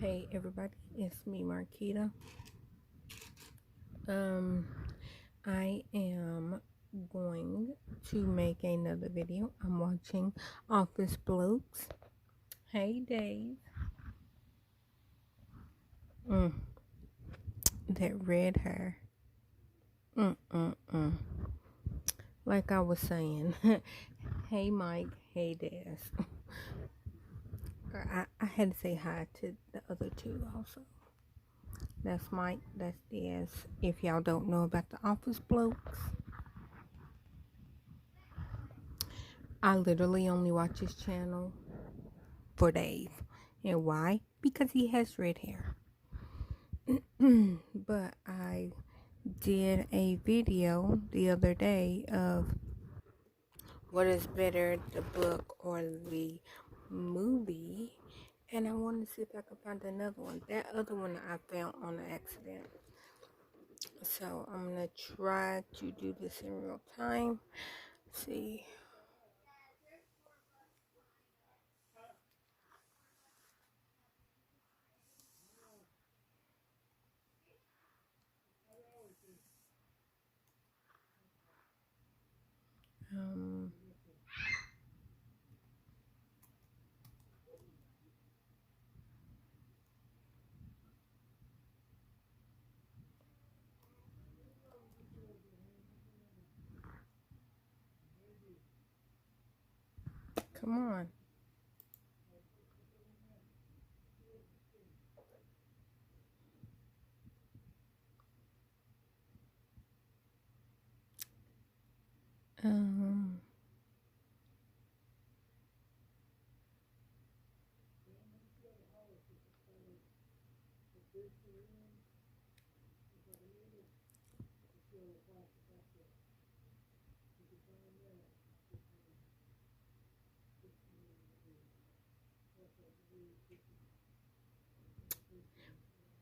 Hey everybody, it's me Marquita. I am going to make another video. I'm watching Office Blokes. Hey Dave. That red hair. Like I was saying. Hey Mike. Hey Des. I had to say hi to the other two also. That's Mike. That's Des. If y'all don't know about the Office Blokes, I literally only watch his channel for Dave. And why? Because he has red hair. But I did a video the other day of what is better, the book or the movie. And I wanted to see if I could find another one. That other one I found on accident. So I'm going to try to do this in real time. Let's see. Come on. Um,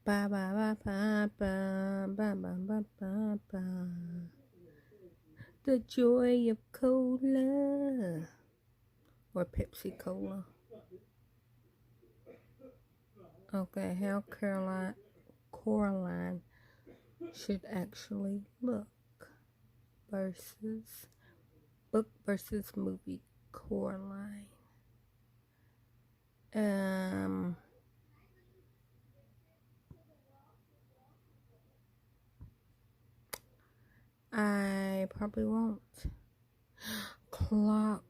ba ba ba ba ba ba ba ba ba ba. The joy of cola or Pepsi Cola. Okay, how Coraline should actually look versus book versus movie Coraline. I probably won't. Clockwork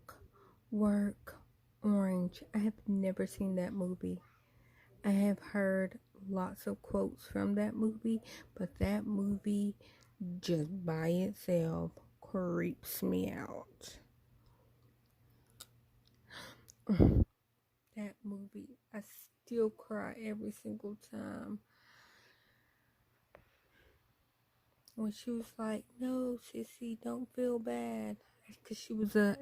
Orange. I have never seen that movie. I have heard lots of quotes from that movie, but that movie just by itself creeps me out. That movie, I still cry every single time. When she was like, "No, sissy, don't feel bad," because she was an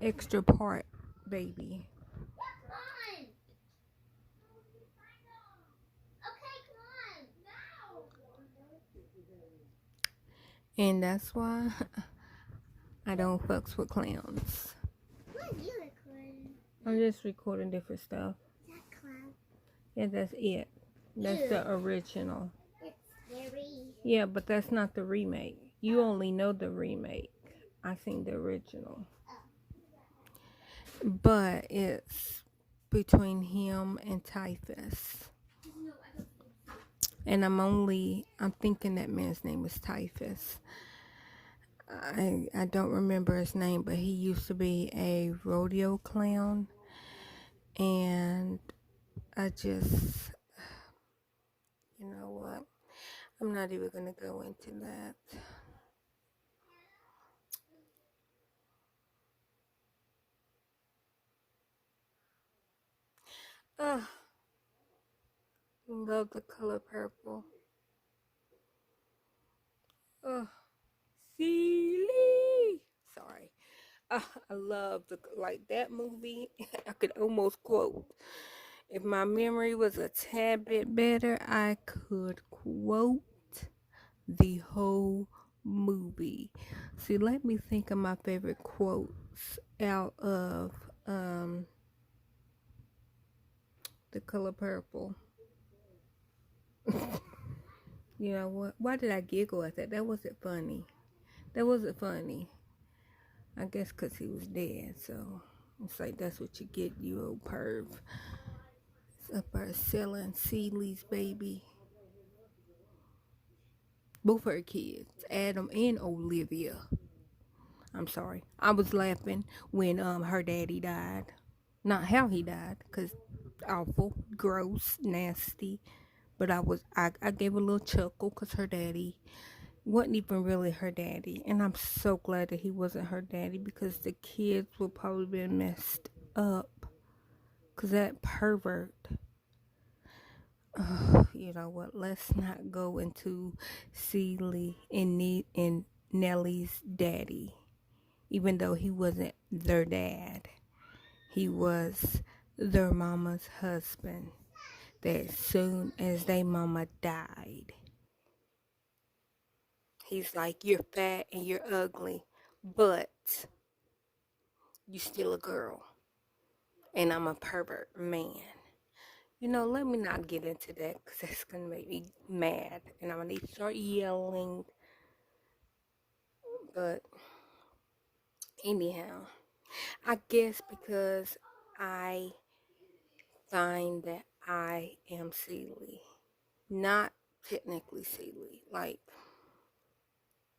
extra part baby. And that's why I don't fucks with clowns. What are you recording? I'm just recording different stuff. Is that clown? Yeah, that's it. That's the original. It's scary. Yeah, but that's not the remake. You only know the remake. I seen the original. But it's between him and Typhus. And I'm thinking that man's name is Typhus. I don't remember his name, but he used to be a rodeo clown. And I just, you know what? I'm not even going to go into that. Love the color purple. Silly. Sorry. I love that movie. I could almost quote. If my memory was a tad bit better, I could quote the whole movie. See, let me think of my favorite quotes out of the color purple. You know what? Why did I giggle at that? That wasn't funny. That wasn't funny. I guess because he was dead, so it's like that's what you get, you old perv. It's up there selling Seeley's baby. Both her kids, Adam and Olivia. I'm sorry. I was laughing when her daddy died. Not how he died, cause awful, gross, nasty. But I gave a little chuckle cause her daddy wasn't even really her daddy, and I'm so glad that he wasn't her daddy because the kids would probably been messed up. Cause that pervert. You know what? Let's not go into Celie and Nellie's daddy, even though he wasn't their dad. He was their mama's husband. That soon as they mama died, he's like, "You're fat and you're ugly, but you still a girl, and I'm a pervert man." You know, let me not get into that because that's gonna make me mad, and I'm gonna need to start yelling. But anyhow, I guess because I find that I am Celie, not technically Celie, like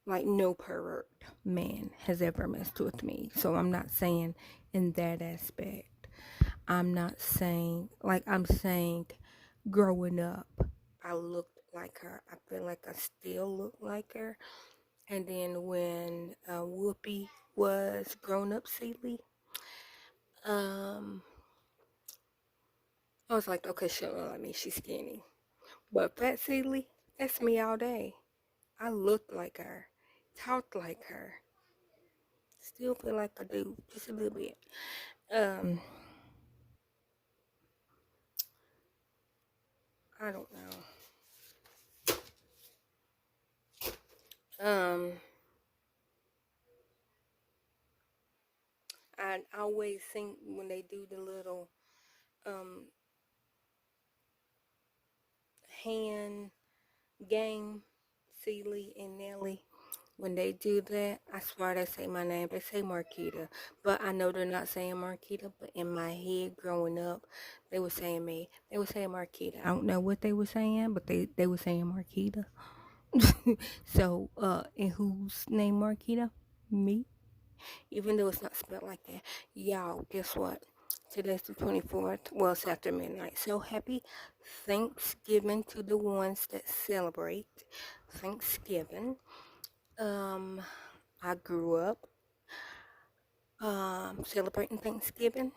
no pervert man has ever messed with me. So I'm not saying in that aspect. I'm not saying, like, I'm saying growing up, I looked like her. I feel like I still look like her. And then when Whoopi was grown up Celie, I was like, okay, she don't look like me. She's skinny. But Fat Celie, that's me all day. I look like her, talk like her, still feel like I do, just a little bit. I don't know. I always think when they do the little um hand game, Celie and Nellie, when they do that, I swear they say my name. They say Marquita, but I know they're not saying Marquita. But in my head, growing up, they were saying me. They were saying Marquita. I don't know what they were saying, but they were saying Marquita. So, and whose name Marquita? Me. Even though it's not spelled like that. Y'all, guess what? Today's the 24th. Well, it's after midnight. So happy Thanksgiving to the ones that celebrate Thanksgiving. I grew up celebrating Thanksgiving,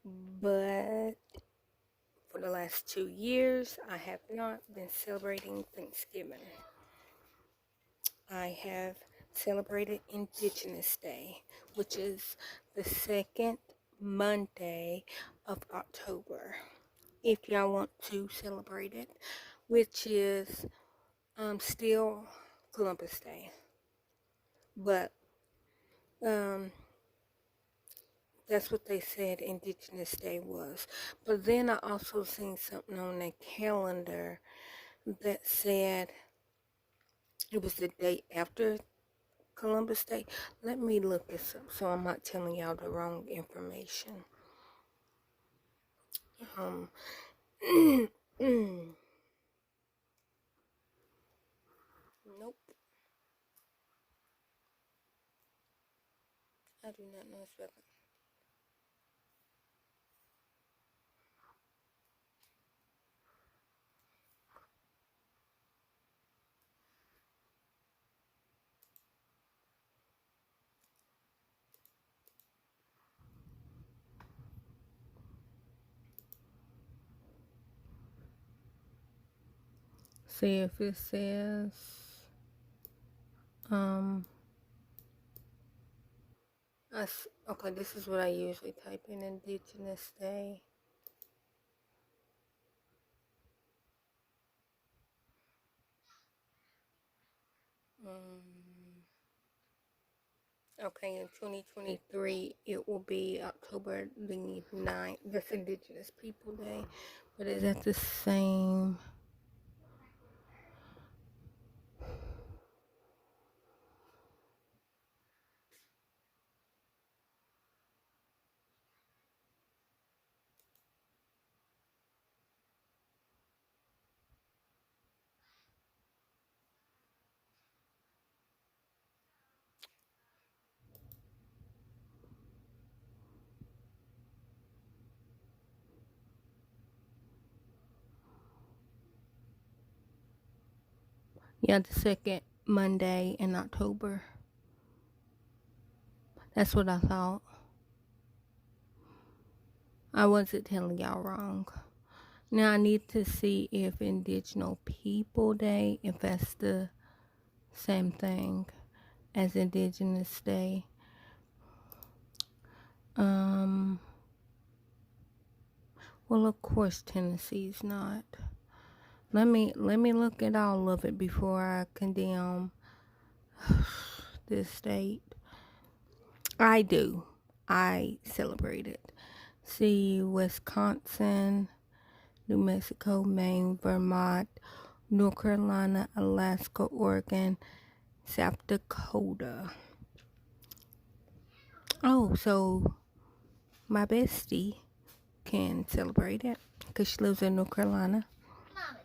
but for the last 2 years, I have not been celebrating Thanksgiving. I have celebrated Indigenous Day, which is the second Monday of October, if y'all want to celebrate it, which is still Columbus Day. But that's what they said Indigenous Day was. But then I also seen something on the calendar that said it was the day after Columbus Day. Let me look this up so I'm not telling y'all the wrong information. Nope. I do not know spelling. See if it says okay, this is what I usually type in Indigenous Day. Okay, in 2023, it will be October the 9th. That's Indigenous People Day. But is that the same? Yeah, the second Monday in October. That's what I thought. I wasn't telling y'all wrong. Now I need to see if Indigenous People Day, if that's the same thing as Indigenous Day. Well, of course Tennessee's not. Let me look at all of it before I condemn this state. I do. I celebrate it. See, Wisconsin, New Mexico, Maine, Vermont, North Carolina, Alaska, Oregon, South Dakota. Oh, so my bestie can celebrate it because she lives in North Carolina. Mama,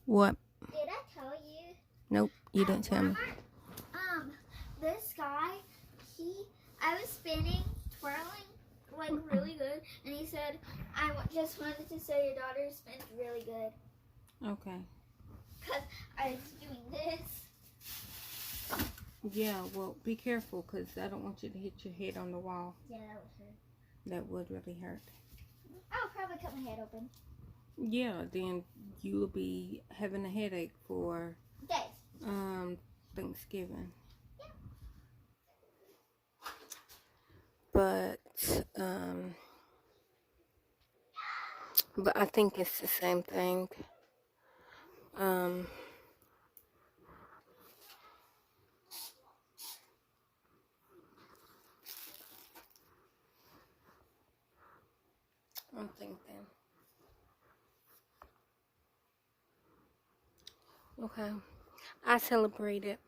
What? did I tell you? Nope, you didn't tell me. This guy, I was spinning, twirling, like really good, and he said, just wanted to say your daughter spins really good. Okay. Because I was doing this. Yeah, well, be careful because I don't want you to hit your head on the wall. Yeah, that would hurt. That would really hurt. I'll probably cut my head open. Yeah, then you'll be having a headache for Days. Thanksgiving. But I think it's the same thing. I'm thinking. Okay. I celebrate it.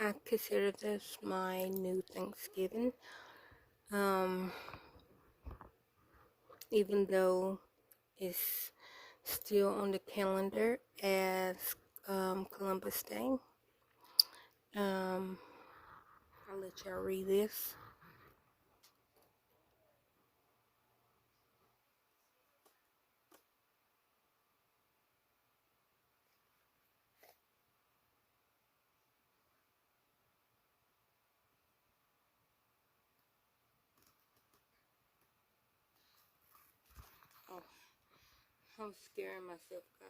I consider this my new Thanksgiving. Even though it's still on the calendar as Columbus Day. I'll let y'all read this. Oh, I'm scaring myself, guys.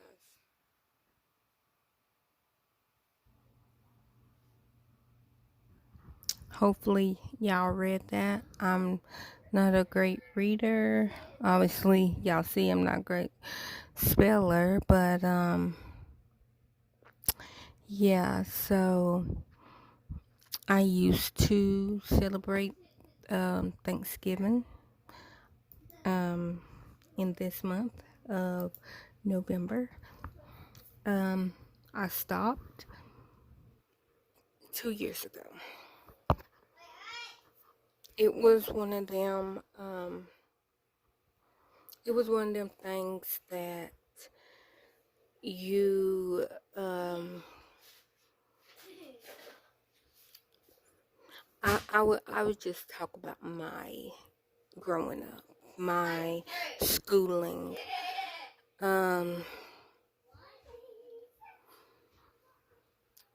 Hopefully y'all read that. I'm not a great reader. Obviously, y'all see I'm not a great speller, but yeah, so I used to celebrate Thanksgiving in this month of November. I stopped 2 years ago. It was one of them things that you I would just talk about my growing up, my schooling,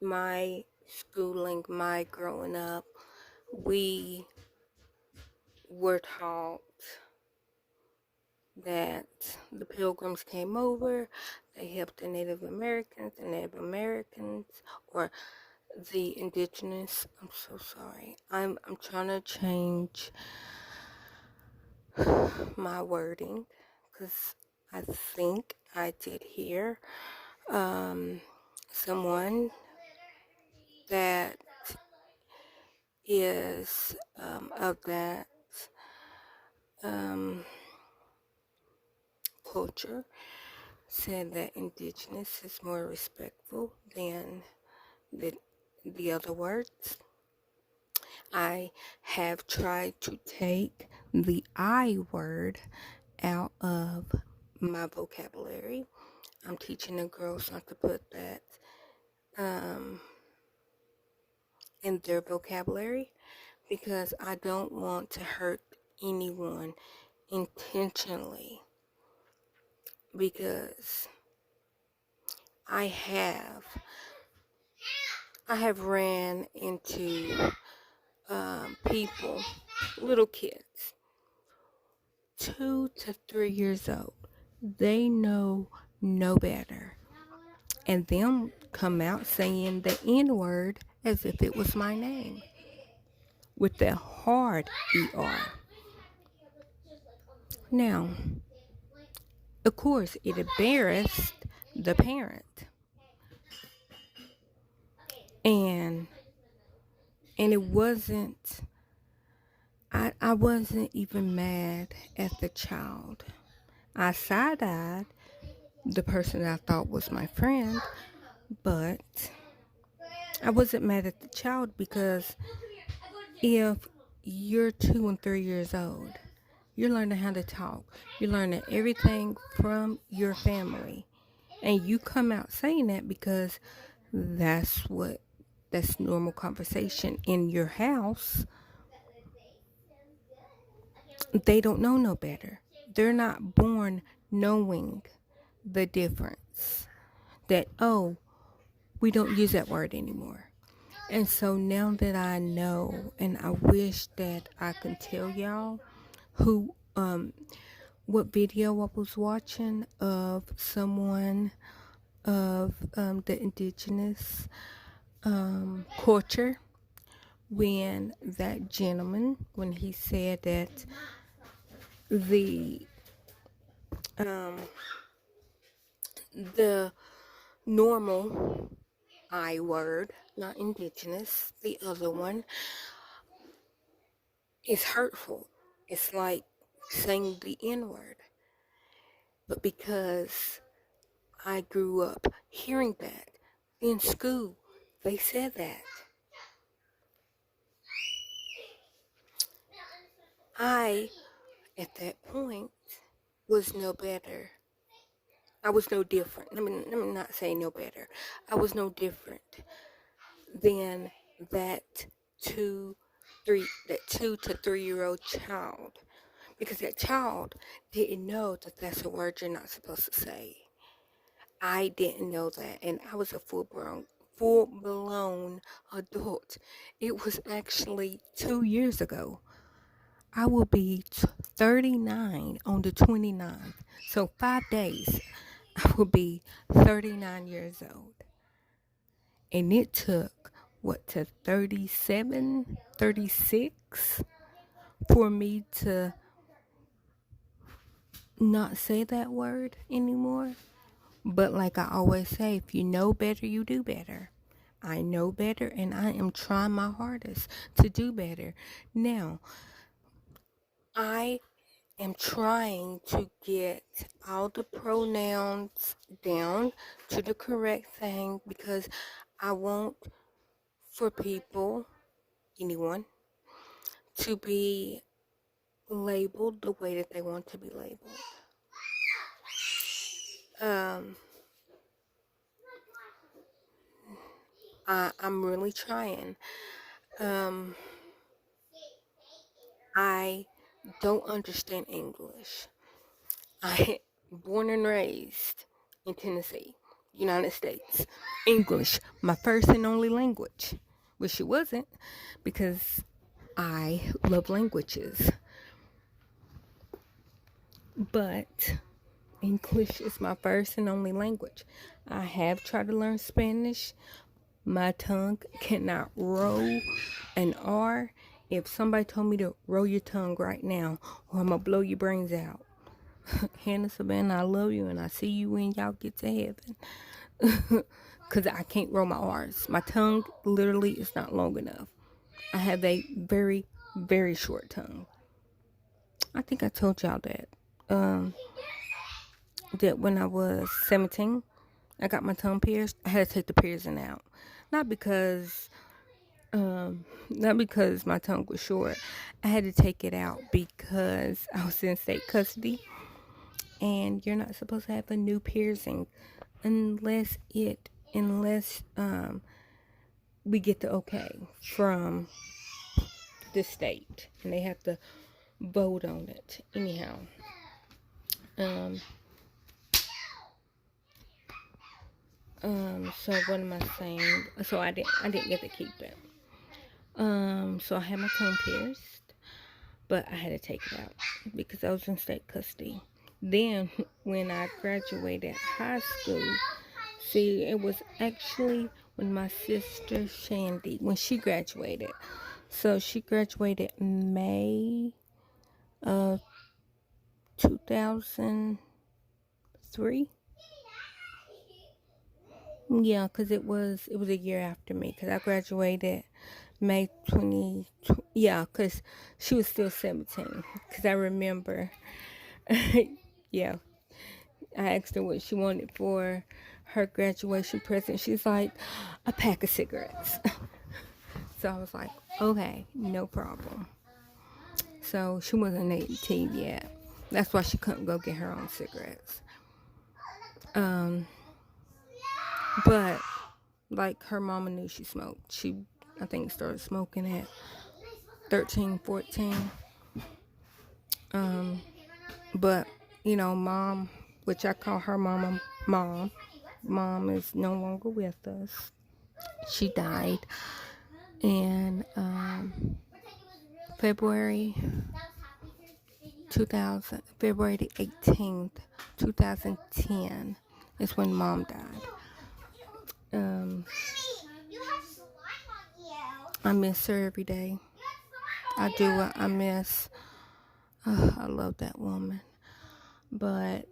my growing up. We were taught that the Pilgrims came over, they helped the Native Americans, or the indigenous. I'm so sorry. I'm trying to change my wording because I think I did hear someone that is of that culture said that indigenous is more respectful than the other words. I have tried to take the I word out of my vocabulary. I'm teaching the girls not to put that in their vocabulary because I don't want to hurt anyone intentionally, because I have ran into people, little kids, 2 to 3 years old. They know no better, and them come out saying the N word as if it was my name with the hard ER. Now, of course, it embarrassed the parent, and it wasn't. I wasn't even mad at the child. I side-eyed the person I thought was my friend, but I wasn't mad at the child, because if you're 2 and 3 years old, you're learning how to talk. You're learning everything from your family. And you come out saying that because that's normal conversation in your house. They don't know no better. They're not born knowing the difference. That, oh, we don't use that word anymore. And so now that I know, and I wish that I could tell y'all what video I was watching of someone of the indigenous culture, when that gentleman, when he said that the normal I word, not indigenous, the other one, is hurtful. It's like saying the N word. But because I grew up hearing that in school, they said that. I, at that point, was no better. I was no different. Let me not say no better. I was no different than that 2 to 3 year old child, because that child didn't know that that's a word you're not supposed to say. I didn't know that, and I was a full-blown adult. It was actually 2 years ago. I will be 39 on the 29th. So 5 days, I will be 39 years old. And it took, to 37, 36 for me to not say that word anymore. But like I always say, if you know better, you do better. I know better, and I am trying my hardest to do better. Now, I am trying to get all the pronouns down to the correct thing, because I want for people, anyone, to be labeled the way that they want to be labeled. I'm really trying. I don't understand English. I born and raised in Tennessee, United States. English, my first and only language. Wish it wasn't, because I love languages. But English is my first and only language. I have tried to learn Spanish. My tongue cannot roll an R. If somebody told me to roll your tongue right now, or I'm going to blow your brains out. Hannah, Savannah, I love you, and I see you when y'all get to heaven. Because I can't roll my R's. My tongue literally is not long enough. I have a very, very short tongue. I think I told y'all that. That when I was 17, I got my tongue pierced. I had to take the piercing out. Not because not because my tongue was short. I had to take it out because I was in state custody, and you're not supposed to have a new piercing unless we get the okay from the state, and they have to vote on it. Anyhow, so what am I saying? So I didn't get to keep it. So I had my tongue pierced, but I had to take it out because I was in state custody. Then when I graduated high school, see, it was actually when my sister Shandy, when she graduated. So she graduated May of 2003. Yeah, because it was a year after me, because I graduated May 20, yeah, because she was still 17, because I remember, yeah, I asked her what she wanted for her graduation present. She's like, a pack of cigarettes. So I was like, okay, no problem. So she wasn't 18 yet. That's why she couldn't go get her own cigarettes. But like her mama knew she smoked. She, I think, started smoking at 13, 14. But you know, mom, which I call her mom, mom is no longer with us. She died in February February 18th, 2010 is when mom died. I miss her every day. I do. I miss. I love that woman. But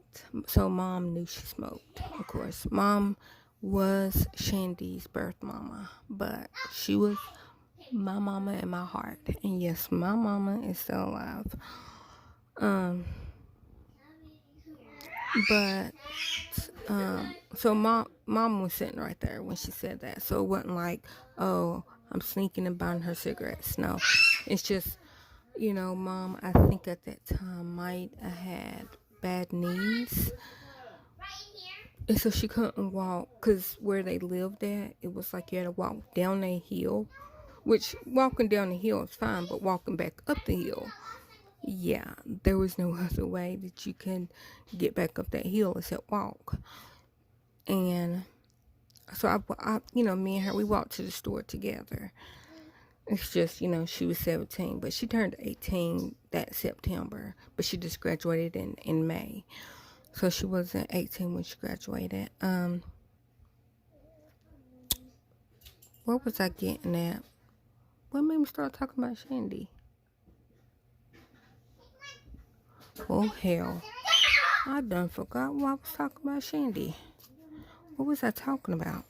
so mom knew she smoked. Of course, mom was Shandy's birth mama, but she was my mama in my heart. And yes, my mama is still alive. But so mom was sitting right there when she said that. So it wasn't like, oh, I'm sneaking and buying her cigarettes. No, it's just, you know, mom, I think at that time might have had bad knees. And so she couldn't walk, because where they lived at, it was like you had to walk down a hill, which walking down the hill is fine, but walking back up the hill, yeah, there was no other way that you can get back up that hill except walk. And so I you know, me and her, we walked to the store together. It's just, you know, she was 17, but she turned 18 that September, but she just graduated in May. So she wasn't 18 when she graduated. Where was I getting at? What made me start talking about Shandy? Oh, hell. I done forgot why I was talking about Shandy. What was I talking about?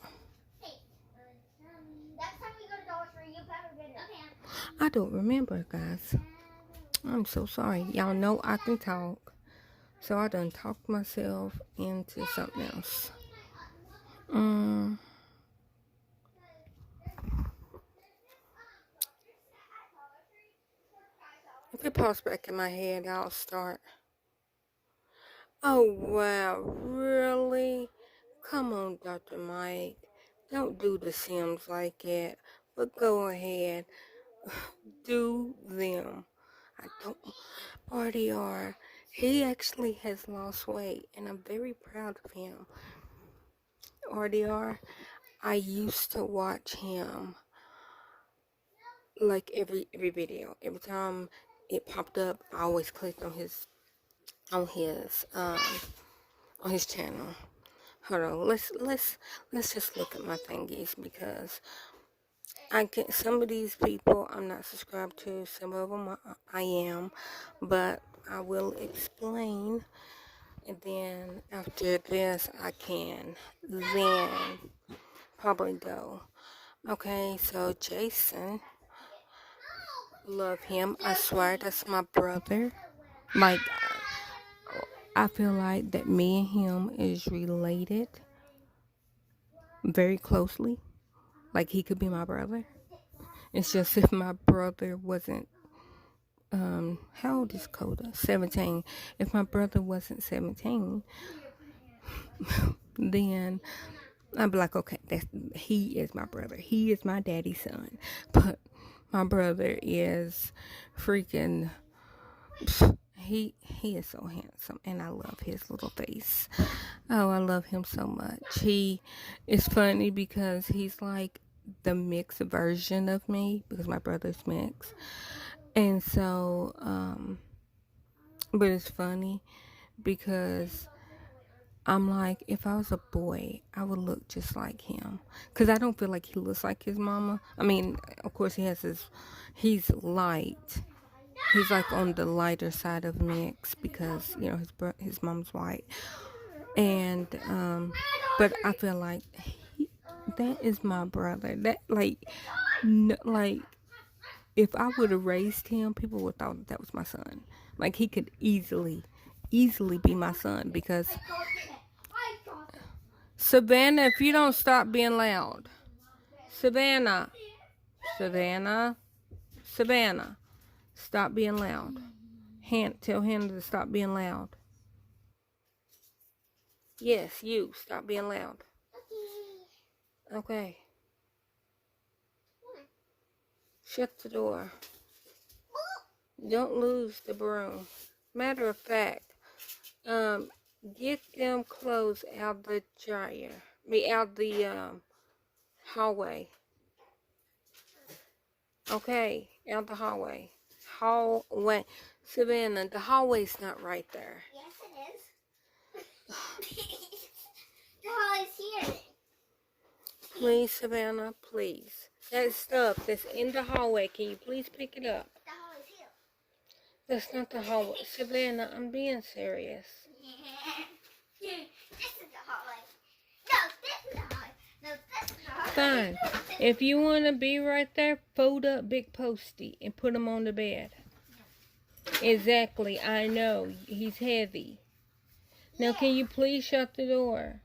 I don't remember, guys. I'm so sorry. Y'all know I can talk. So I done talked myself into something else. If it pops back in my head, I'll start. Oh, wow. Really? Come on, Dr. Mike. Don't do the Sims like that. But go ahead. Do them. I don't. RDR. He actually has lost weight, and I'm very proud of him. RDR, I used to watch him like every video. Every time it popped up, I always clicked on his channel. Hold on, let's just look at my thingies, because I get some of these people I'm not subscribed to. Some of them I am, but I will explain. And then after this, I can then probably go. Okay, so Jason, love him. I swear that's my brother. Like, I feel like that me and him is related very closely. Like, he could be my brother. It's just if my brother wasn't, how old is Coda? 17. If my brother wasn't 17, then I'd be like, okay, he is my brother. He is my daddy's son. But my brother is freaking, he is so handsome, and I love his little face. Oh, I love him so much. He is funny because he's like the mixed version of me, because my brother's mixed. And so, but it's funny because I'm like, if I was a boy, I would look just like him. Because I don't feel like he looks like his mama. I mean, of course, he's light. He's like on the lighter side of mix because, you know, his mom's white. And, but I feel like that is my brother. That, like, no, like, if I would have raised him, people would have thought that was my son. Like, he could easily be my son because Savannah, if you don't stop being loud. Savannah. Savannah. Savannah. Stop being loud. Tell Hannah to stop being loud. Yes, you. Stop being loud. Okay. Shut the door. Don't lose the broom. Matter of fact, get them clothes out the dryer. Out the hallway. Okay, out the hallway. Hallway. Savannah, the hallway's not right there. Yes, it is. The hallway's here. Please, Savannah, please. That stuff that's in the hallway, can you please pick it up? The hallway's here. That's not the hallway. Savannah, I'm being serious. This is the hallway. No, this is the hallway. No, this is the hallway. Fine. If you want to be right there, fold up Big Posty and put him on the bed. Exactly, I know. He's heavy. Now, can you please shut the door?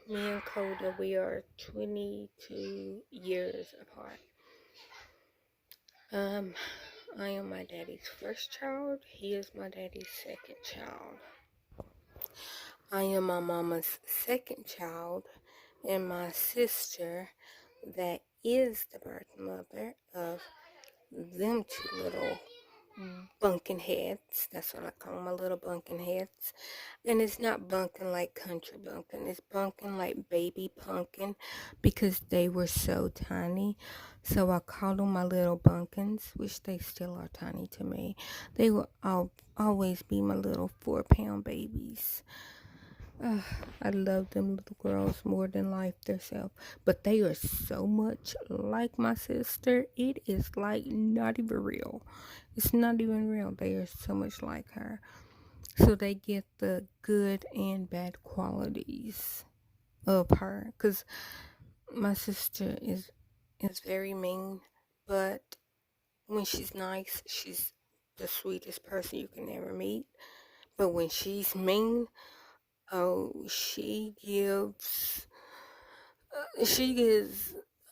Me and Coda, we are 22 years apart. I am my daddy's first child. He is my daddy's second child. I am my mama's second child, and my sister, that is the birth mother of them two little bunkin' heads. That's what I call my little bunkin' heads. And it's not bunkin' like country bunkin'. It's bunkin' like baby pumpkin because they were so tiny. So I called them my little bunkins, which they still are tiny to me. They will always be my little 4-pound babies. I love them little girls more than life themselves. But they are so much like my sister. It is like not even real. It's not even real. They are so much like her. So they get the good and bad qualities of her. Because my sister is very mean. But when she's nice, she's the sweetest person you can ever meet. But when she's mean, oh, she gives,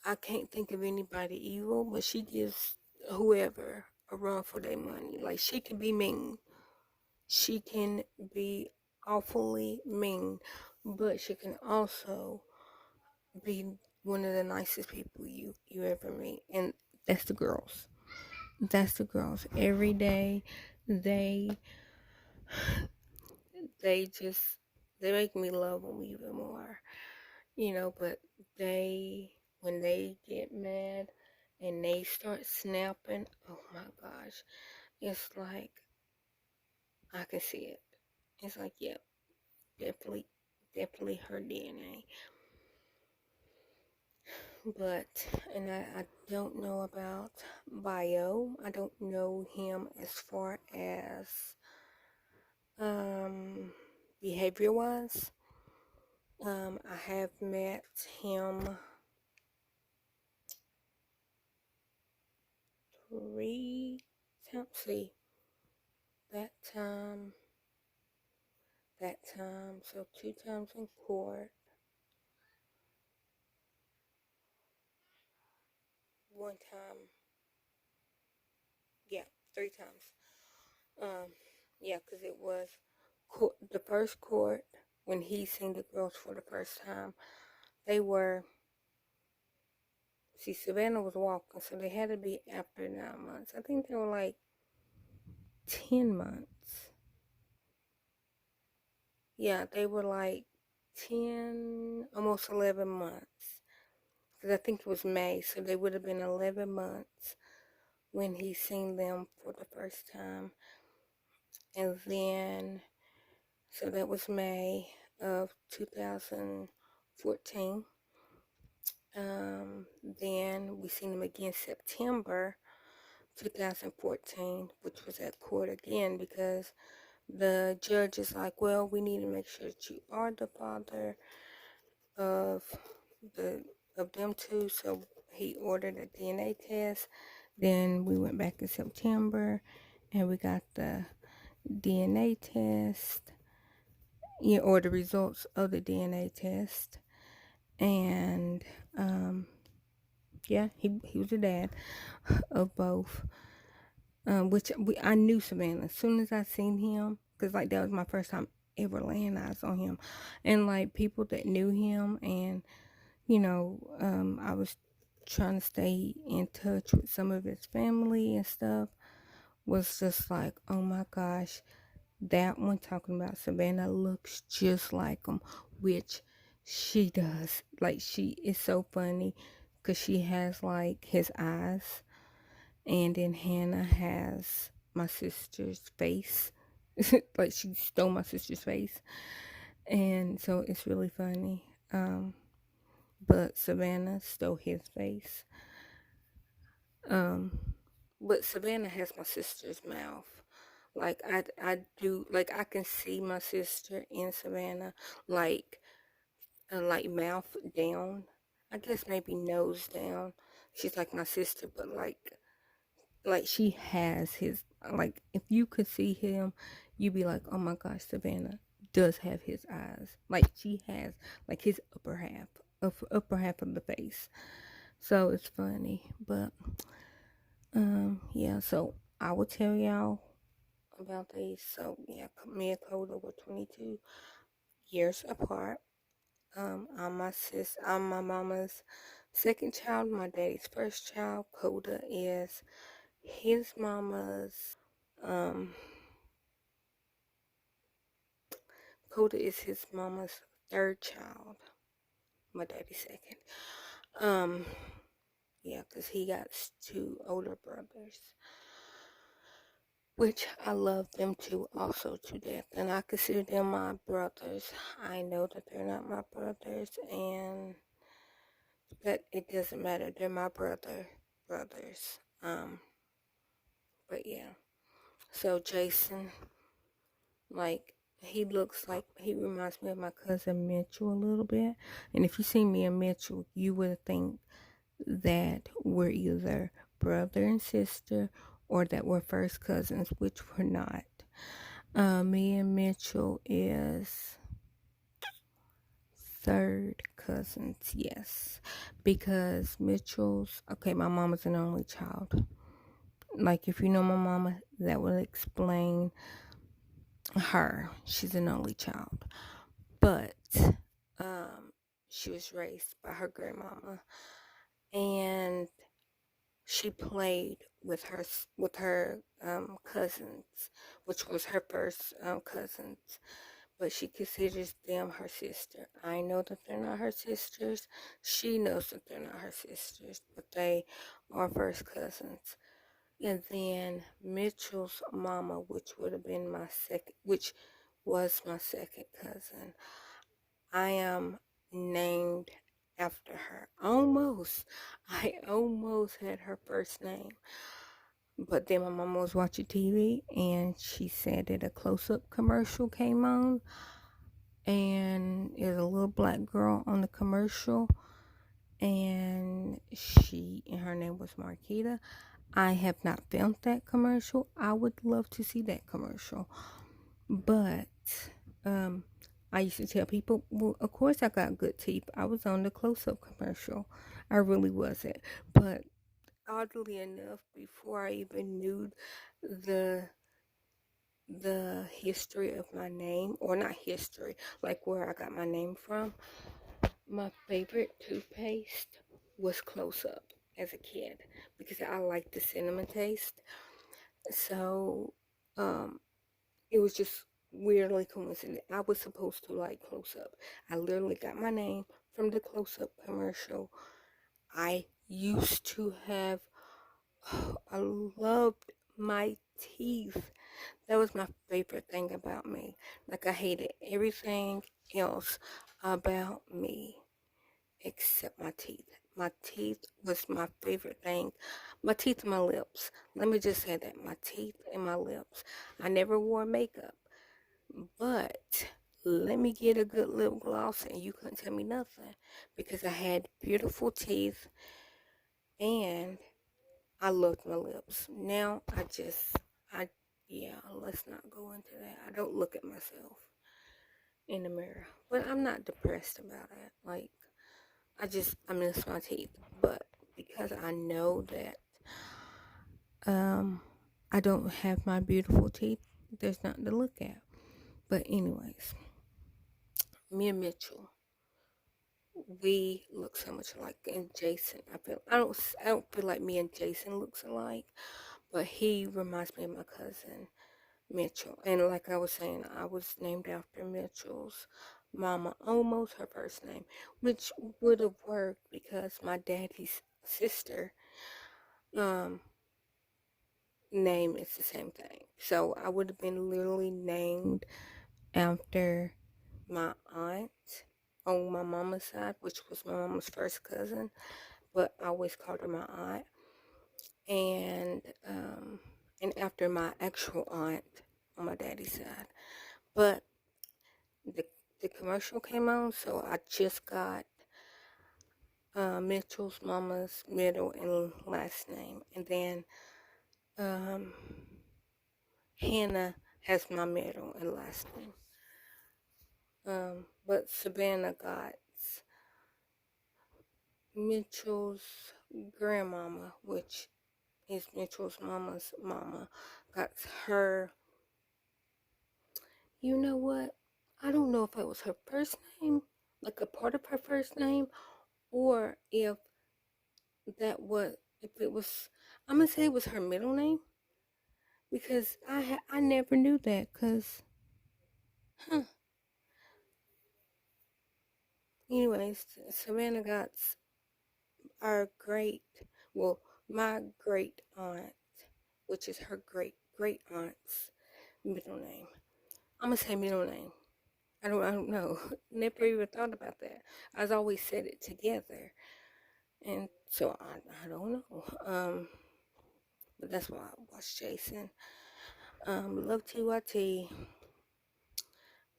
I can't think of anybody evil, but she gives whoever a run for their money. Like, she can be mean. She can be awfully mean, but she can also be one of the nicest people you ever meet. And that's the girls. That's the girls. Every day, they make me love them even more, you know. But when they get mad and they start snapping, oh my gosh, it's like I can see it. It's like, yep, definitely her DNA. But, and I don't know about Bio. I don't know him as far as behavior wise. I have met him 3 times. See, that time, so 2 times in court, 1 time, yeah, 3 times. Yeah, because it was the first court when he seen the girls for the first time. They were, see, Savannah was walking, so they had to be after 9 months. I think they were like 10 months. Yeah, they were like 10, almost 11 months. Because I think it was May, so they would have been 11 months when he seen them for the first time. And then, so that was May of 2014. Then we seen him again September 2014, which was at court again because the judge is like, well, we need to make sure that you are the father of the of them two. So he ordered a DNA test. Then we went back in September and we got the DNA test, yeah, or the results of the DNA test. And yeah, he was the dad of both. I knew Savannah as soon as I seen him, because like that was my first time ever laying eyes on him, and like people that knew him, and I was trying to stay in touch with some of his family and stuff, was just like, oh my gosh, that one talking about Savannah looks just like him, which she does. Like, she is so funny because she has like his eyes, and then Hannah has my sister's face. Like, she stole my sister's face, and so it's really funny. But Savannah stole his face. Um, but Savannah has my sister's mouth. Like, I do, like, I can see my sister in Savannah, like mouth down. I guess maybe nose down. She's like my sister, but like she has his, like, if you could see him, you'd be like, oh my gosh, Savannah does have his eyes. Like, she has like his upper half of the face. So it's funny. But yeah, so I will tell y'all about these. So yeah, me and Coda were 22 years apart. I'm my mama's second child, my daddy's first child. Coda is his mama's um Coda is his mama's third child. My daddy's second. Um yeah, because he got 2 older brothers, which I love them too, also to death, and I consider them my brothers. I know that they're not my brothers, and that it doesn't matter. They're my brothers. But yeah. So Jason, like, he reminds me of my cousin Mitchell a little bit. And if you see me and Mitchell, you would think that we're either brother and sister or that we're first cousins, which we're not. Me and Mitchell is third cousins, yes. Because my mama's an only child. Like, if you know my mama, that will explain her. She's an only child. But she was raised by her grandmama, and she played with her cousins, which was her first cousins, but she considers them her sister. I know that they're not her sisters. She knows that they're not her sisters, but they are first cousins. And then Mitchell's mama, which would have been which was my second cousin, I am named after her. Almost. I almost had her first name. But then my mama was watching TV and she said that a close-up commercial came on, and there's a little black girl on the commercial, and her name was Marquita. I have not filmed that commercial. I would love to see that commercial. But I used to tell people, well, of course I got good teeth. I was on the close-up commercial. I really wasn't. But oddly enough, before I even knew the history of my name, or not history, like where I got my name from, my favorite toothpaste was Close Up as a kid because I liked the cinnamon taste. So, it was just weirdly coincident. I was supposed to like Close Up. I literally got my name from the Close Up commercial. I used to have, I loved my teeth. That was my favorite thing about me. Like, I hated everything else about me except my teeth. My teeth was my favorite thing. My teeth and my lips. Let me just say that. My teeth and my lips. I never wore makeup. But let me get a good lip gloss and you couldn't tell me nothing. Because I had beautiful teeth and I loved my lips. Now yeah, let's not go into that. I don't look at myself in the mirror. But I'm not depressed about it. Like, I miss my teeth. But because I know that I don't have my beautiful teeth, there's nothing to look at. But anyways, me and Mitchell, we look so much alike. And Jason, I don't feel like me and Jason looks alike, but he reminds me of my cousin Mitchell. And like I was saying, I was named after Mitchell's mama, almost her first name, which would have worked because my daddy's sister name is the same thing. So I would have been literally named after my aunt on my mama's side, which was my mama's first cousin, but I always called her my aunt. And after my actual aunt on my daddy's side. But the commercial came on, so I just got Mitchell's mama's middle and last name, and then Hannah has my middle and last name. But Savannah got Mitchell's grandmama, which is Mitchell's mama's mama, got her. You know what? I don't know if it was her first name, like a part of her first name, or if it was, I'm gonna say it was her middle name, because I never knew that, cause, anyways, Savannah got our my great aunt, which is her great great aunt's middle name. I'm gonna say middle name. I don't know. Never even thought about that. I've always said it together. And so I don't know. But that's why I watched Jason. Love TYT.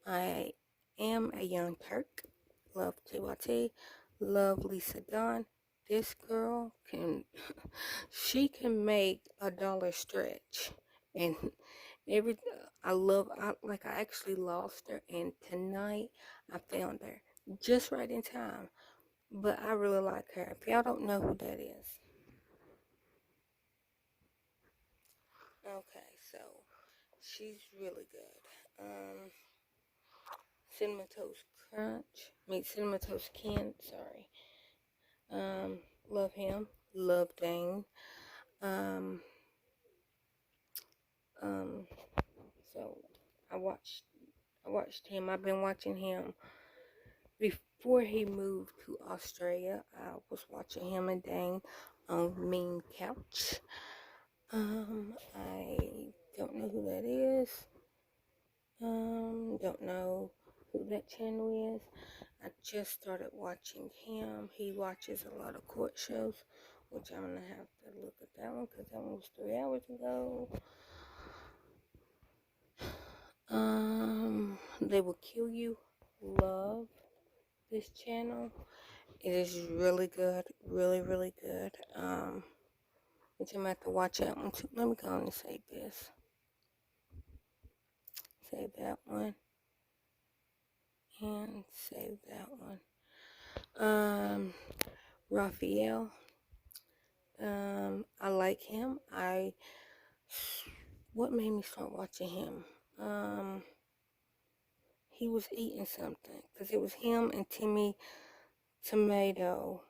I am a young Turk. Love TYT. Love Lisa Dawn. This girl she can make a dollar stretch. And I actually lost her, and tonight I found her just right in time. But I really like her. If y'all don't know who that is. Okay, so she's really good. Cinnamon Toast Crunch. Cinnamon Toast Ken, sorry. Love him. Love Dane. Um, so I watched him. I've been watching him before he moved to Australia. I was watching him and Dane on Mean Couch. I don't know who that is. Don't know who that channel is. I just started watching him. He watches a lot of court shows, which I'm going to have to look at that one because that one was 3 hours ago. They Will Kill You. Love this channel. It is really good. Really, really good. Which I'm going to have to watch that one too. Let me go on and save this. Save that one. And save that one. Raphael. I like him. What made me start watching him? He was eating something because it was him and Timmy Tomato.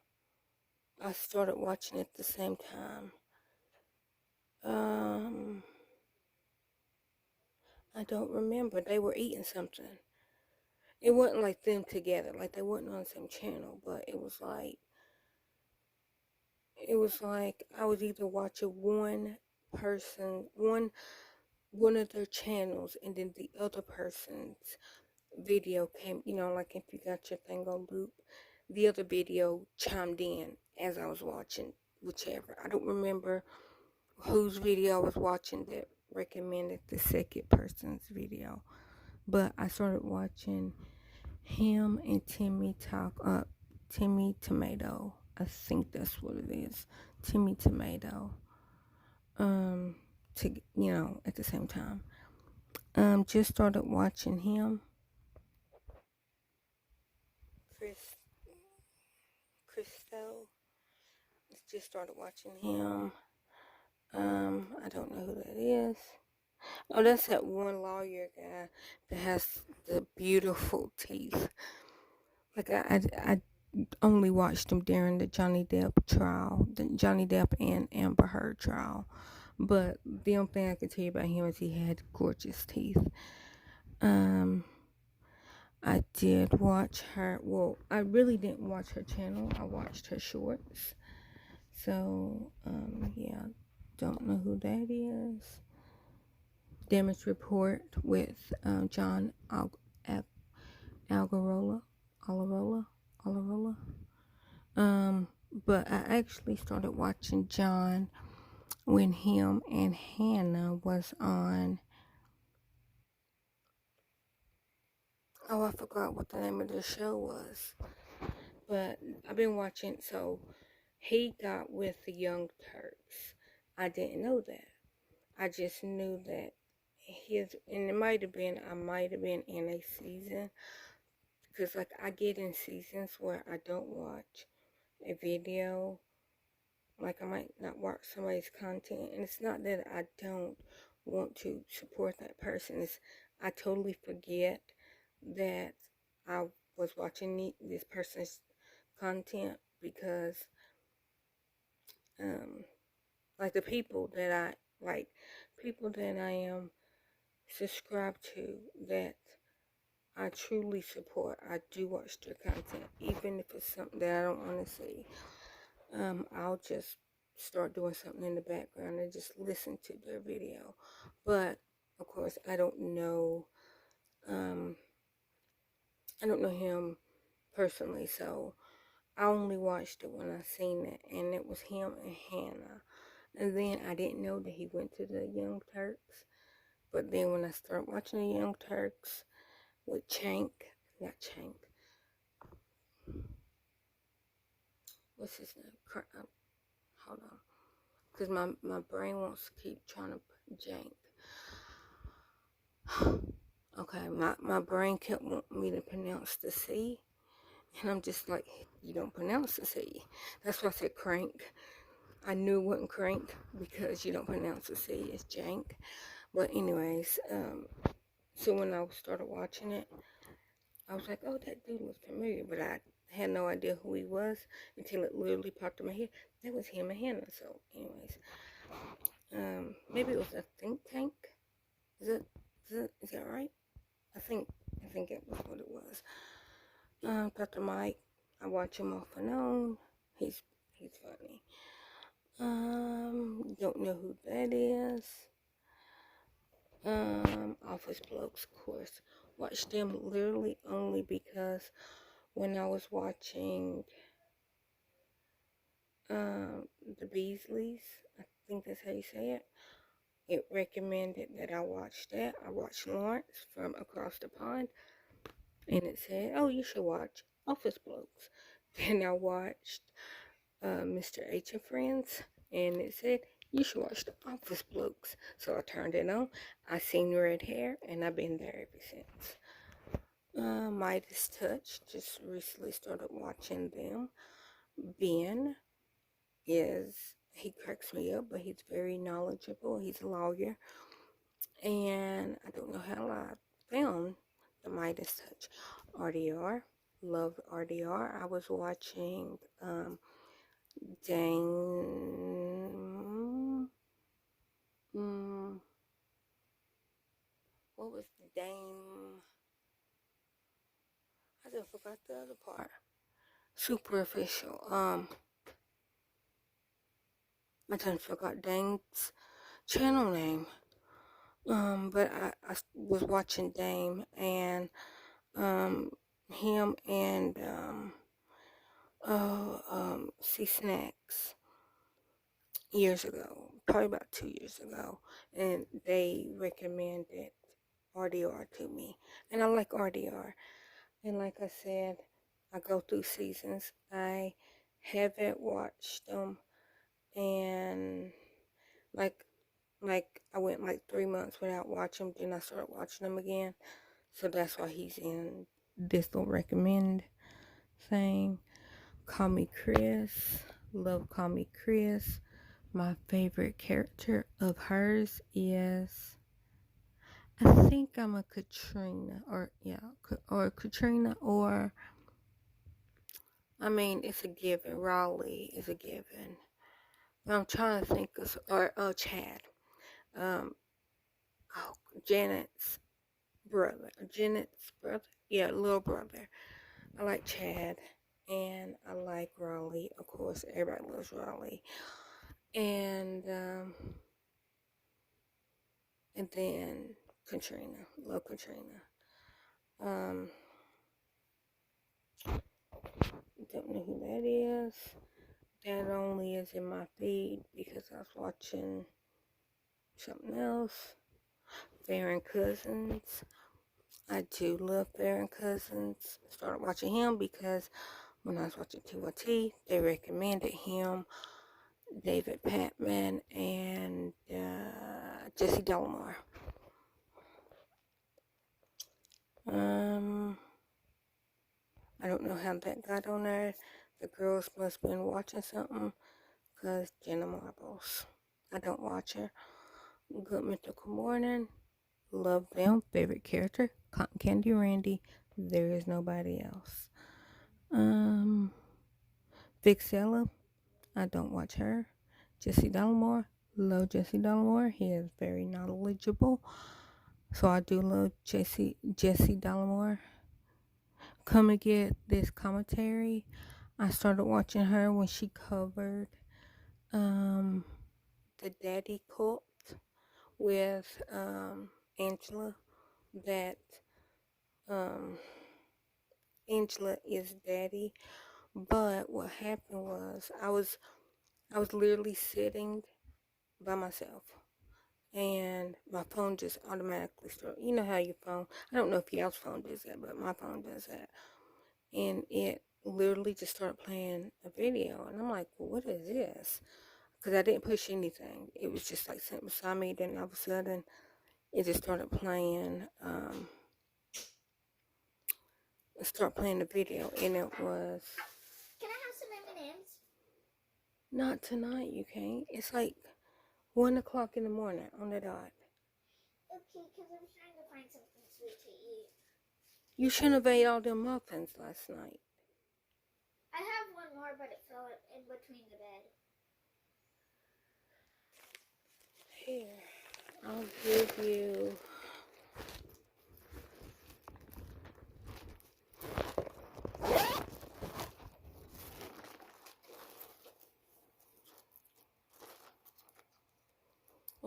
I started watching at the same time. I don't remember. They were eating something. It wasn't like them together, like they weren't on the same channel, but it was like I was either watching one person, one of their channels, and then the other person's video came, like if you got your thing on loop, the other video chimed in as I was watching, whichever. I don't remember whose video I was watching that recommended the second person's video, but I started watching him and Timmy Timmy Tomato. I think that's what it is. Timmy Tomato. At the same time. Just started watching him. Christo. Just started watching him. I don't know who that is. Oh, that's that one lawyer guy that has the beautiful teeth. Like I only watched him during the Johnny Depp trial, the Johnny Depp and Amber Heard trial. But the only thing I can tell you about him is he had gorgeous teeth. I did watch her. Well, I really didn't watch her channel. I watched her shorts. So, yeah, don't know who that is. Damage Report with John Algarola. But I actually started watching John when him and Hannah was on. Oh, I forgot what the name of the show was. But I've been watching, so he got with the Young Turks. I didn't know that. I just knew that and I might have been in a season. Because, like, I get in seasons where I don't watch a video. Like, I might not watch somebody's content. And it's not that I don't want to support that person. It's I totally forget that I was watching this person's content because, like, the people that I am subscribed to that I truly support. I do watch their content, even if it's something that I don't want to see. I'll just start doing something in the background and just listen to their video. But of course, I don't know him personally, so I only watched it when I seen it, and it was him and Hannah. And then I didn't know that he went to the Young Turks. But then when I started watching the Young Turks with not Chank. What's his name? Hold on. Because my brain wants to keep trying to put Jank. Okay, my brain kept wanting me to pronounce the C. And I'm just like, you don't pronounce the C. That's why I said crank. I knew it wasn't crank because you don't pronounce the C. It's Jank. But anyways, so when I started watching it, I was like, oh, that dude was familiar. But I had no idea who he was until it literally popped in my head. That was him and Hannah. So anyways, maybe it was a think tank. Is that right? I think it was what it was. Dr. Mike, I watch him off and on. He's funny. Don't know who that is. Office Blokes, of course. watched them literally only because when I was watching the Beasleys, I think that's how you say it, it recommended that I watch that. I watched Lawrence from Across the Pond, and it said, oh, you should watch Office Blokes. Then I watched Mr. H and Friends, and it said, you should watch the Office Blokes. So I turned it on. I seen red hair, and I've been there ever since. Midas Touch, just recently started watching them. Ben he cracks me up, but he's very knowledgeable. He's a lawyer. And I don't know how I found the Midas Touch. RDR, love RDR. I was watching Dame. What was the Dame? I just forgot the other part. Superficial. I just forgot Dame's channel name. But I was watching Dame and him and C Snacks years ago, probably about 2 years ago, and they recommended RDR to me, and I like RDR. And like I said, I go through seasons. I haven't watched them, and like I went like 3 months without watching them, then I started watching them again. So that's why he's in this little recommend thing. Call Me Chris. Love Call Me Chris. My favorite character of hers is, I think I'm a Katrina, or Katrina, or I mean, it's a given. Raleigh is a given. But I'm trying to think of, or Chad. Janet's brother. Yeah, little brother. I like Chad, and I like Raleigh. Of course, everybody loves Raleigh. And then Katrina. Love Katrina. Don't know who that is. That only is in my feed because I was watching something else. Farron Cousins. I do love Farron Cousins. Started watching him because when I was watching TYT, they recommended him, David Patman, and Jesse Delmar. I don't know how that got on there. The girls must have been watching something, because Jenna Marbles. I don't watch her. Good Mythical Morning. Love them. Favorite character, Cotton Candy Randy. There is nobody else. Vixella. I don't watch her. Jesse Delmore. Love Jesse Delmore. He is very knowledgeable. So I do love Jesse Delmore. Come to get this commentary. I started watching her when she covered the Daddy Cult with Angela. That Angela is Daddy. But what happened was I was literally sitting by myself, and my phone just automatically started. You know how your phone, I don't know if y'all's phone does that, but my phone does that. And it literally just started playing a video, and I'm like, well, what is this? Because I didn't push anything. It was just like sitting beside me, then all of a sudden it just started playing the video, and it was, Can I have some M&Ms? not tonight, you can't. It's like 1 o'clock in the morning on the dot. Okay, because I'm trying to find something sweet to eat. You shouldn't have ate all them muffins last night. I have one more, but it fell in between the bed. Here, I'll give you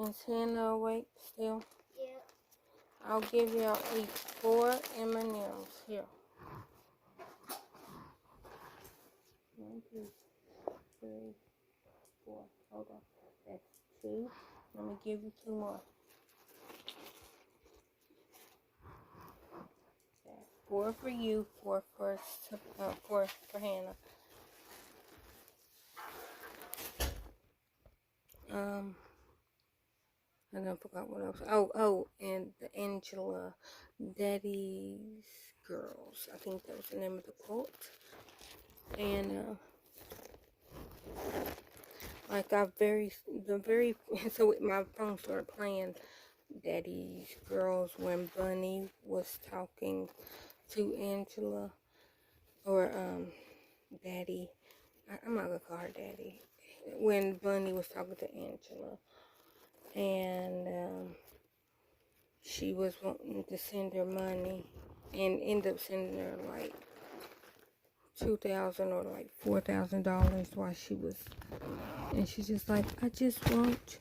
Is Hannah awake still? Yeah. I'll give y'all each 4 M&Ms. Here. 1, 2, 3, 4. Hold on. That's 2. Let me give you 2 more. That's 4 for you, 4 for Hannah. And I forgot what else. Oh, and the Angela Daddy's Girls. I think that was the name of the quote. And like so my phone started playing Daddy's Girls when Bunny was talking to Angela, or Daddy. I'm not gonna call her Daddy. When Bunny was talking to Angela, and she was wanting to send her money, and ended up sending her like $2,000 or like $4,000 while she was, and she's just like, I just want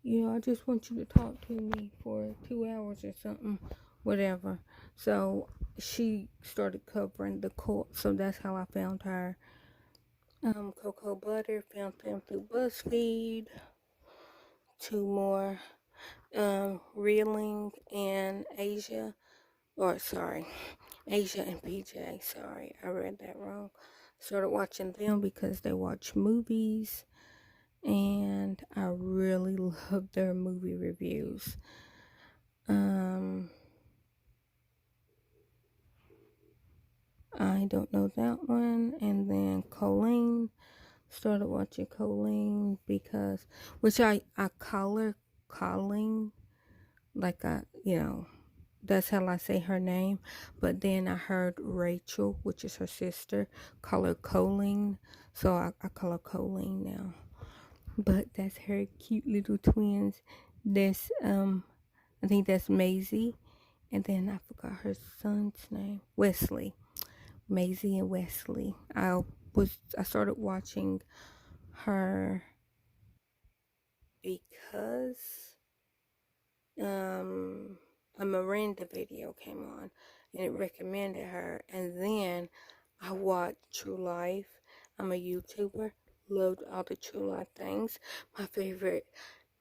you to talk to me for 2 hours or something, whatever. So she started covering the court. So that's how I found her. Cocoa Butter, found them through BuzzFeed. 2 more. Reeling and Asia and PJ. Sorry, I read that wrong. Started watching them because they watch movies, and I really love their movie reviews. I don't know that one. And then Colleen, started watching Colleen because, which I call her Colleen, like that's how I say her name. But then I heard Rachel, which is her sister, call her Colleen, so I call her Colleen now. But that's her cute little twins. That's I think that's Maisie, and then I forgot her son's name, Wesley. Maisie and Wesley. I started watching her because a Miranda video came on and it recommended her, and then I watched True Life. I'm a YouTuber, loved all the True Life things. My favorite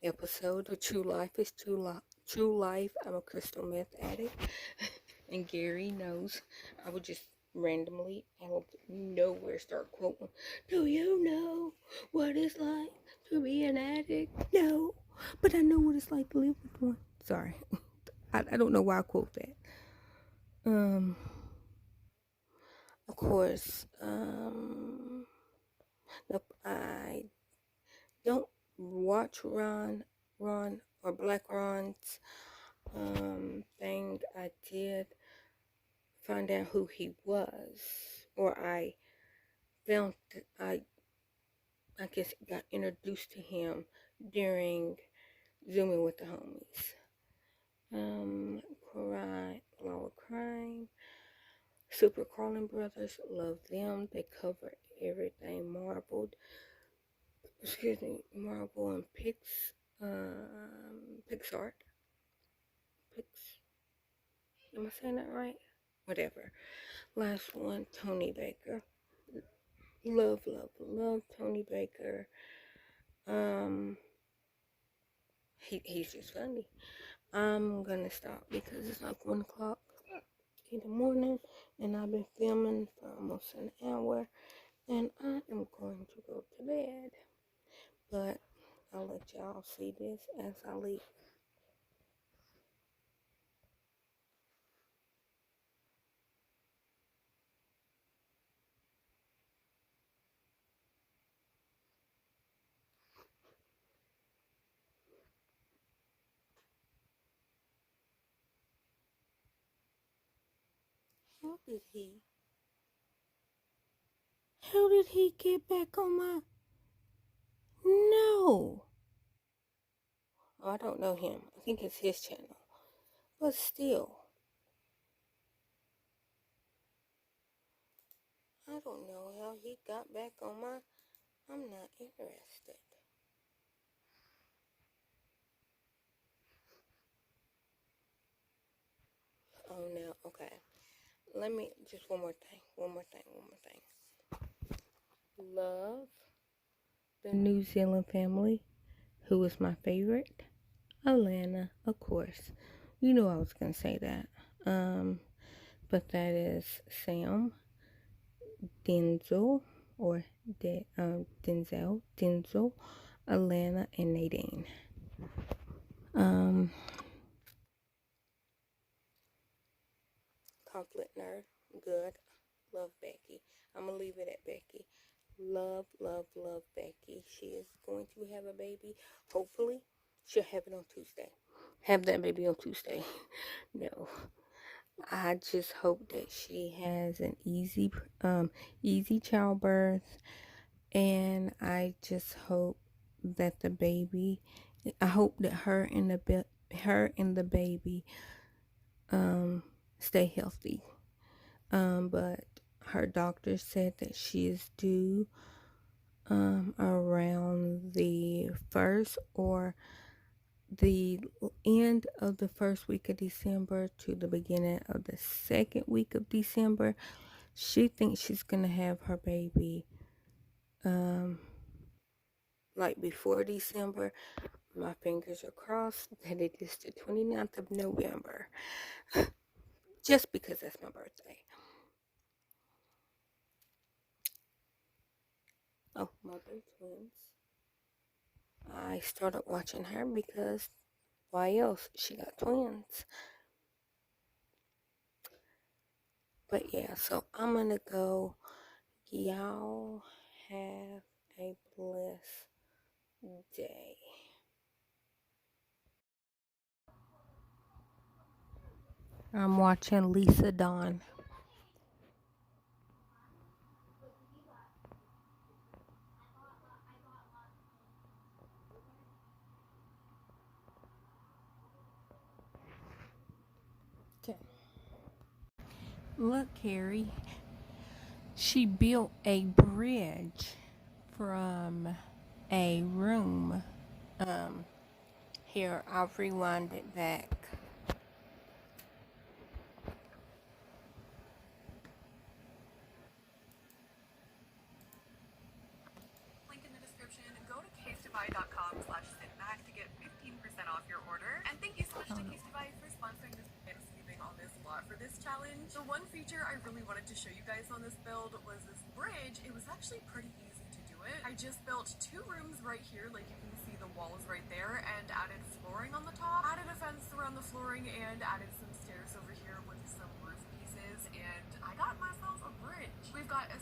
episode of True Life is True Life. I'm a crystal meth addict, and Gary knows. I would just randomly, out of nowhere, start quoting, do you know what it's like to be an addict? No, but I know what it's like to live with one. Sorry. I don't know why I quote that. Of course, I don't watch Ron or Black Ron's thing. I did find out who he was, or I found that I guess got introduced to him during Zooming with the Homies. Law of Crime, Super Carlin Brothers, love them. They cover everything Marvel and Pixar. Am I saying that right? Whatever. Last one, Tony Baker. Love Tony Baker. He's just funny. I'm gonna stop because it's like 1 o'clock in the morning, and I've been filming for almost an hour, and I am going to go to bed. But I'll let y'all see this as I leave. How did he get back on my... No. Oh, I don't know him. I think it's his channel. But still, I don't know how he got back on my... I'm not interested. Okay. Let me, just one more thing. Love the New Zealand family. Who is my favorite? Alana, of course. You knew I was going to say that. But that is Sam, Denzel, or Denzel, Alana, and Nadine. Conflict nerd, good. Love Becky. I'm gonna leave it at Becky. Love Becky. She is going to have a baby. Hopefully, she'll have it on Tuesday. Have that baby on Tuesday. No. I just hope that she has an easy childbirth, and I just hope that the baby, I hope that her and the baby, stay healthy. But her doctor said that she is due, around the first or the end of the first week of December to the beginning of the second week of December. She thinks she's gonna have her baby like before December. My fingers are crossed that it is the 29th of November. Just because that's my birthday. Oh, Mother Twins. I started watching her because why else? She got twins. But yeah, so I'm gonna go. Y'all have a blessed day. I'm watching Lisa Dawn. Okay. Look, Carrie. She built a bridge from a room. Here, I'll rewind it back. Link in the description. Go to casetify.com/sitback to get 15% off your order. And thank you so much to Casetify for sponsoring this and sleeping on this lot for this challenge. The one feature I really wanted to show you guys on this build was this bridge. It was actually pretty easy to do it. I just built 2 rooms right here, like you can see the walls right there, and added flooring on the top, added a fence around the flooring, and added some stairs over here with some roof pieces, and I got myself a bridge. We've got a